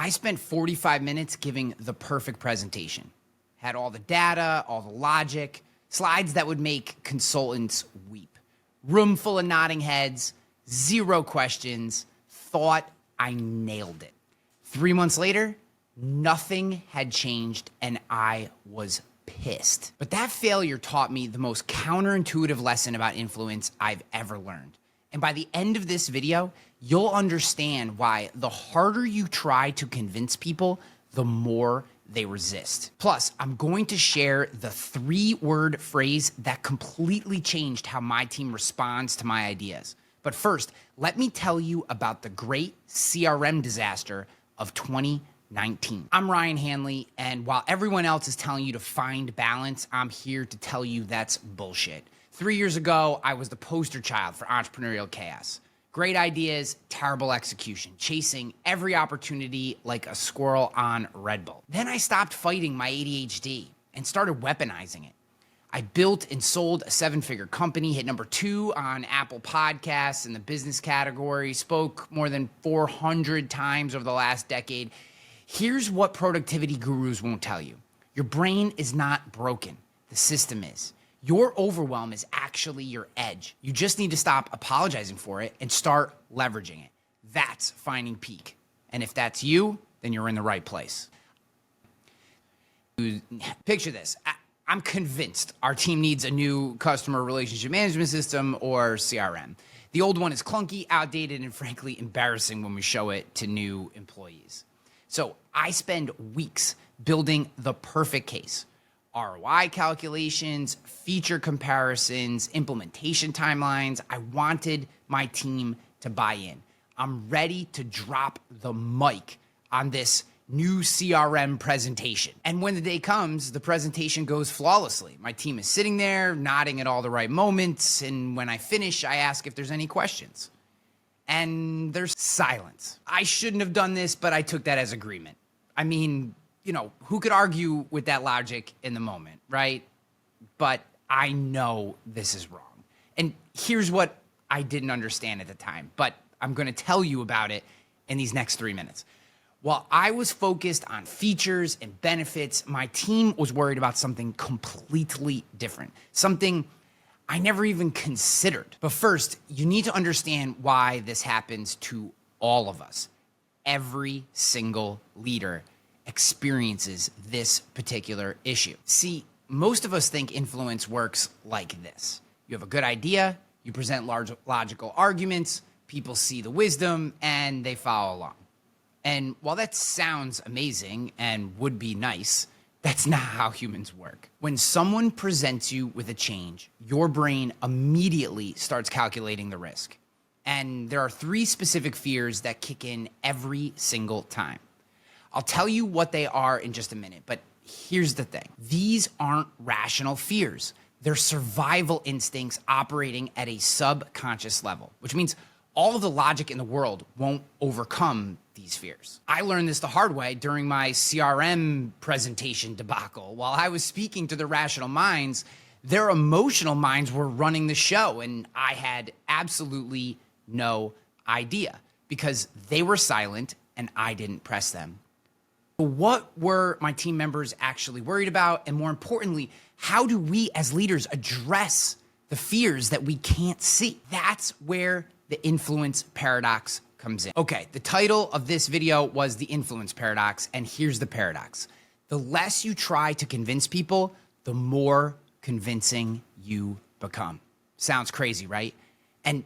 I spent 45 minutes giving the perfect presentation. Had all the data, all the logic, slides that would make consultants weep. Room full of nodding heads, zero questions, thought I nailed it. 3 months later, nothing had changed and I was pissed. But that failure taught me the most counterintuitive lesson about influence I've ever learned. And by the end of this video, you'll understand why the harder you try to convince people, the more they resist. Plus, I'm going to share the 3-word phrase that completely changed how my team responds to my ideas. But first, let me tell you about the Great CRM Disaster of 2019. I'm Ryan Hanley, and while everyone else is telling you to find balance, I'm here to tell you that's bullshit. 3 years ago, I was the poster child for entrepreneurial chaos. Great ideas, terrible execution, chasing every opportunity like a squirrel on Red Bull. Then I stopped fighting my ADHD and started weaponizing it. I built and sold a 7-figure company, hit number 2 on Apple Podcasts in the business category, spoke more than 400 times over the last decade. Here's what productivity gurus won't tell you. Your brain is not broken. The system is. Your overwhelm is actually your edge. You just need to stop apologizing for it and start leveraging it. That's finding peak. And if that's you, then you're in the right place. Picture this. I'm convinced our team needs a new customer relationship management system or CRM. The old one is clunky, outdated, and frankly embarrassing when we show it to new employees. So I spend weeks building the perfect case. ROI calculations, feature comparisons, implementation timelines. I wanted my team to buy in. I'm ready to drop the mic on this new CRM presentation. And when the day comes, the presentation goes flawlessly. My team is sitting there, nodding at all the right moments. And when I finish, I ask if there's any questions. And there's silence. I shouldn't have done this, but I took that as agreement. I mean, you know, who could argue with that logic in the moment, right? But I know this is wrong. And here's what I didn't understand at the time, but I'm going to tell you about it in these next 3 minutes. While I was focused on features and benefits, my team was worried about something completely different, something I never even considered. But first, you need to understand why this happens to all of us. Every single leader experiences this particular issue. See, most of us think influence works like this. You have a good idea, you present large logical arguments, people see the wisdom, and they follow along. And while that sounds amazing and would be nice, that's not how humans work. When someone presents you with a change, your brain immediately starts calculating the risk. And there are 3 specific fears that kick in every single time. I'll tell you what they are in just a minute, but here's the thing. These aren't rational fears. They're survival instincts operating at a subconscious level, which means all of the logic in the world won't overcome these fears. I learned this the hard way during my CRM presentation debacle. While I was speaking to the rational minds, their emotional minds were running the show, and I had absolutely no idea because they were silent and I didn't press them. What were my team members actually worried about? And more importantly, how do we as leaders address the fears that we can't see? That's where the influence paradox comes in. Okay, the title of this video was The Influence Paradox, and here's the paradox. The less you try to convince people, the more convincing you become. Sounds crazy, right? And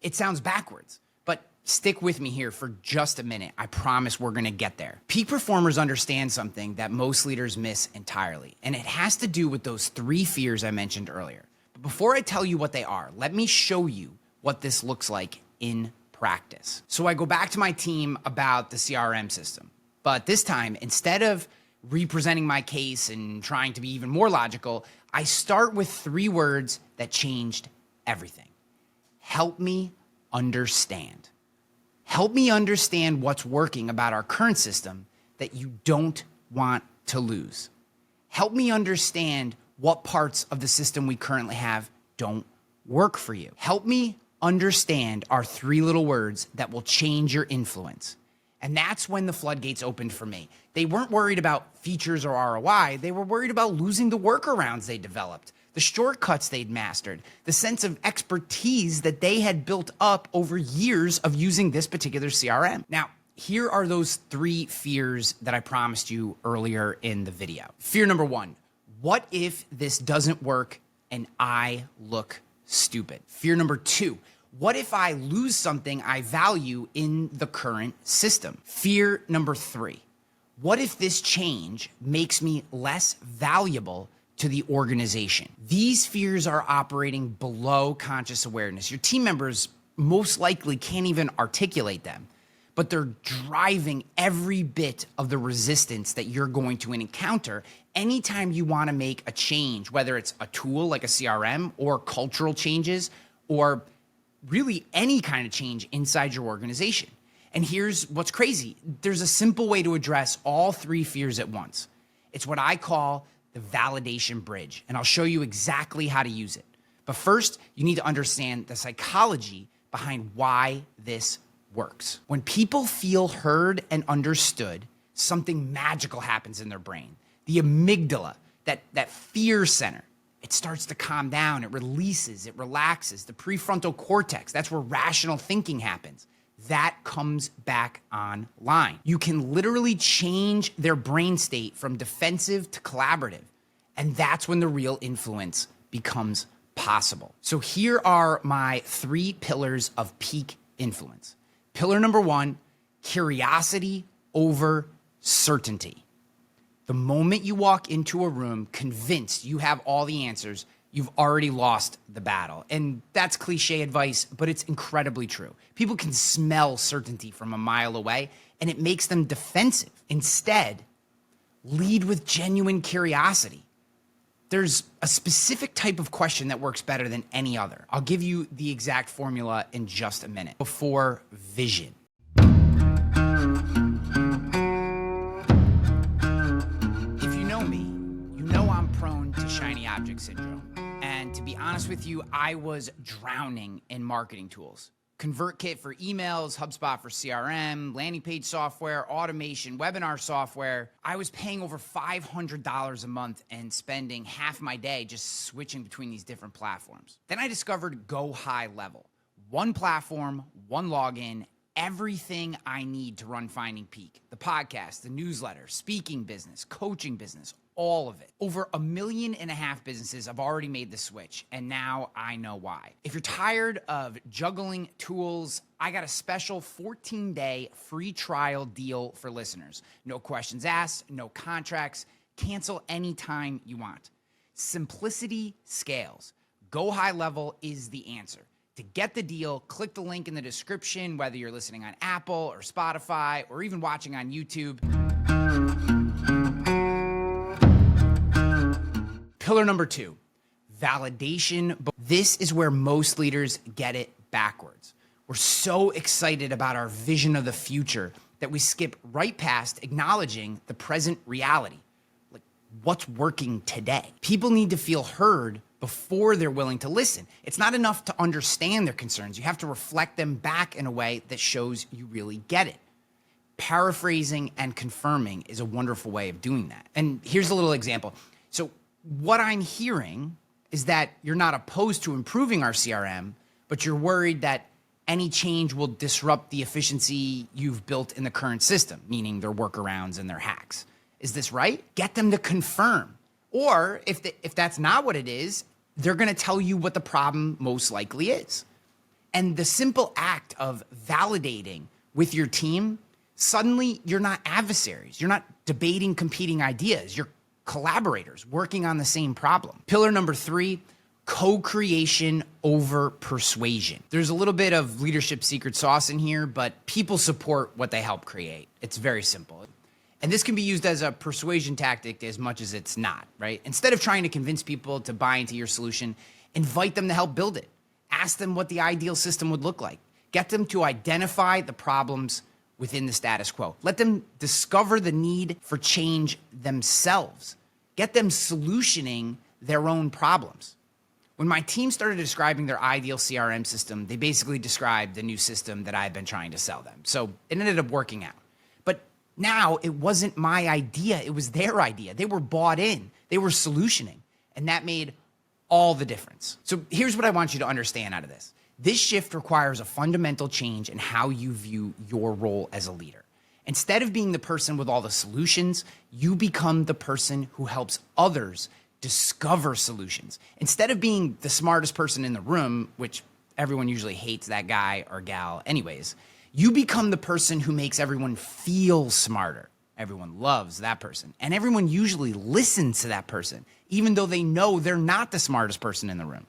it sounds backwards. Stick with me here for just a minute. I promise we're gonna get there. Peak performers understand something that most leaders miss entirely, and it has to do with those 3 fears I mentioned earlier. But before I tell you what they are, let me show you what this looks like in practice. So I go back to my team about the CRM system, but this time, instead of representing my case and trying to be even more logical, I start with 3 words that changed everything. Help me understand. Help me understand what's working about our current system that you don't want to lose. Help me understand what parts of the system we currently have don't work for you. Help me understand our 3 little words that will change your influence. And that's when the floodgates opened for me. They weren't worried about features or ROI. They were worried about losing the workarounds they developed, the shortcuts they'd mastered, the sense of expertise that they had built up over years of using this particular CRM. Now, here are those 3 fears that I promised you earlier in the video. Fear number 1, what if this doesn't work and I look stupid? Fear number 2, what if I lose something I value in the current system? Fear number 3, what if this change makes me less valuable to the organization? These fears are operating below conscious awareness. Your team members most likely can't even articulate them, but they're driving every bit of the resistance that you're going to encounter anytime you want to make a change, whether it's a tool like a CRM or cultural changes or really any kind of change inside your organization. And here's what's crazy. There's a simple way to address all 3 fears at once. It's what I call the validation bridge, and I'll show you exactly how to use it. But first, you need to understand the psychology behind why this works. When people feel heard and understood, something magical happens in their brain. The amygdala, that fear center, it starts to calm down, it releases, it relaxes. The prefrontal cortex, that's where rational thinking happens. That comes back online. You can literally change their brain state from defensive to collaborative. And that's when the real influence becomes possible. So here are my 3 pillars of peak influence. Pillar number 1, curiosity over certainty. The moment you walk into a room convinced you have all the answers, you've already lost the battle. And that's cliche advice, but it's incredibly true. People can smell certainty from a mile away, and it makes them defensive. Instead, lead with genuine curiosity. There's a specific type of question that works better than any other. I'll give you the exact formula in just a minute. Before vision. If you know me, you know I'm prone to shiny object syndrome. And to be honest with you, I was drowning in marketing tools. ConvertKit for emails, HubSpot for CRM, landing page software, automation, webinar software. I was paying over $500 a month and spending half my day just switching between these different platforms. Then I discovered Go High Level. One platform, one login, everything I need to run Finding Peak. The podcast, the newsletter, speaking business, coaching business, all of it. Over 1.5 million businesses have already made the switch, and now I know why. If you're tired of juggling tools, I got a special 14-day free trial deal for listeners. No questions asked, no contracts, cancel anytime you want. Simplicity scales. Go High Level is the answer. To get the deal, click the link in the description, whether you're listening on Apple or Spotify or even watching on YouTube. Pillar number 2, validation. This is where most leaders get it backwards. We're so excited about our vision of the future that we skip right past acknowledging the present reality, like what's working today. People need to feel heard before they're willing to listen. It's not enough to understand their concerns. You have to reflect them back in a way that shows you really get it. Paraphrasing and confirming is a wonderful way of doing that. And here's a little example. So what I'm hearing is that you're not opposed to improving our CRM, but you're worried that any change will disrupt the efficiency you've built in the current system, meaning their workarounds and their hacks. Is this right? Get them to confirm. Or if that's not what it is, they're going to tell you what the problem most likely is. And the simple act of validating with your team, suddenly you're not adversaries. You're not debating competing ideas. You're collaborators working on the same problem. Pillar number 3, co-creation over persuasion. There's a little bit of leadership secret sauce in here, but people support what they help create. It's very simple. And this can be used as a persuasion tactic as much as it's not, right? Instead of trying to convince people to buy into your solution, invite them to help build it. Ask them what the ideal system would look like. Get them to identify the problems within the status quo. Let them discover the need for change themselves. Get them solutioning their own problems. When my team started describing their ideal CRM system, they basically described the new system that I had been trying to sell them. So it ended up working out. Now, it wasn't my idea. It was their idea. They were bought in. They were solutioning. And that made all the difference. So here's what I want you to understand out of this. This shift requires a fundamental change in how you view your role as a leader. Instead of being the person with all the solutions, you become the person who helps others discover solutions. Instead of being the smartest person in the room, which everyone usually hates that guy or gal anyways, you become the person who makes everyone feel smarter. Everyone loves that person. And everyone usually listens to that person, even though they know they're not the smartest person in the room.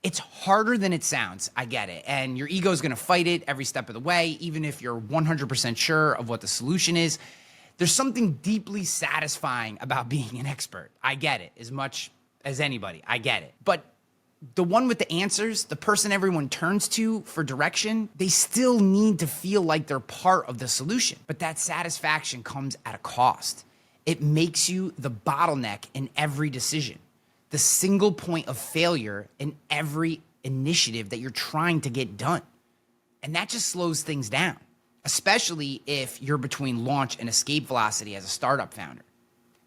It's harder than it sounds. I get it. And your ego is going to fight it every step of the way, even if you're 100% sure of what the solution is. There's something deeply satisfying about being an expert. I get it as much as anybody. I get it. But the one with the answers, the person everyone turns to for direction, they still need to feel like they're part of the solution. But that satisfaction comes at a cost. It makes you the bottleneck in every decision, the single point of failure in every initiative that you're trying to get done. And that just slows things down, especially if you're between launch and escape velocity as a startup founder.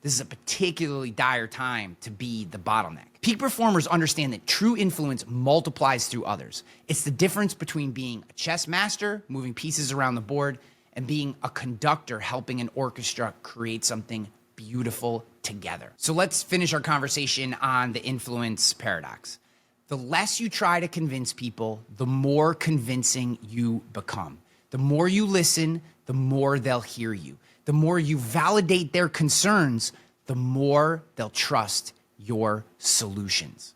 This is a particularly dire time to be the bottleneck. Peak performers understand that true influence multiplies through others. It's the difference between being a chess master, moving pieces around the board, and being a conductor, helping an orchestra create something beautiful together. So let's finish our conversation on the influence paradox. The less you try to convince people, the more convincing you become. The more you listen, the more they'll hear you. The more you validate their concerns, the more they'll trust your solutions.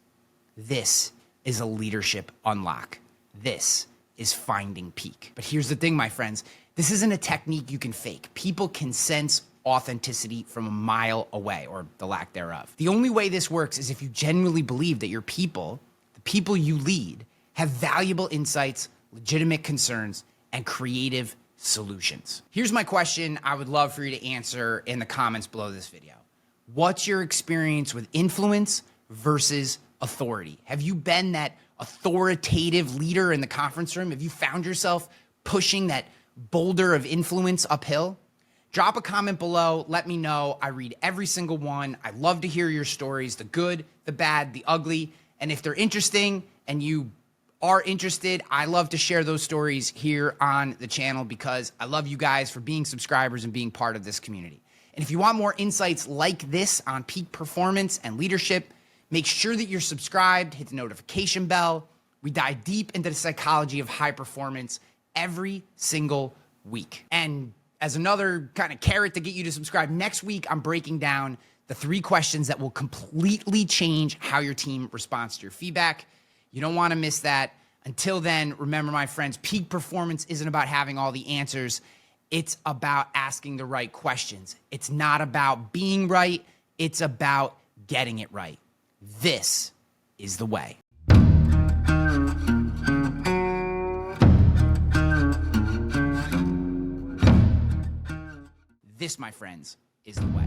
This is a leadership unlock. This is finding peak. But here's the thing, my friends. This isn't a technique you can fake. People can sense authenticity from a mile away, or the lack thereof. The only way this works is if you genuinely believe that your people, the people you lead, have valuable insights, legitimate concerns, and creative solutions. Here's my question I would love for you to answer in the comments below this video. What's your experience with influence versus authority? Have you been that authoritative leader in the conference room? Have you found yourself pushing that boulder of influence uphill? Drop a comment below. Let me know. I read every single one. I love to hear your stories, the good, the bad, the ugly. And if they're interesting and you are interested, I love to share those stories here on the channel because I love you guys for being subscribers and being part of this community. And if you want more insights like this on peak performance and leadership, make sure that you're subscribed, hit the notification bell. We dive deep into the psychology of high performance every single week. And as another kind of carrot to get you to subscribe, next week I'm breaking down the 3 questions that will completely change how your team responds to your feedback. You don't want to miss that. Until then, remember, my friends, peak performance isn't about having all the answers. It's about asking the right questions. It's not about being right. It's about getting it right. This is the way. This, my friends, is the way.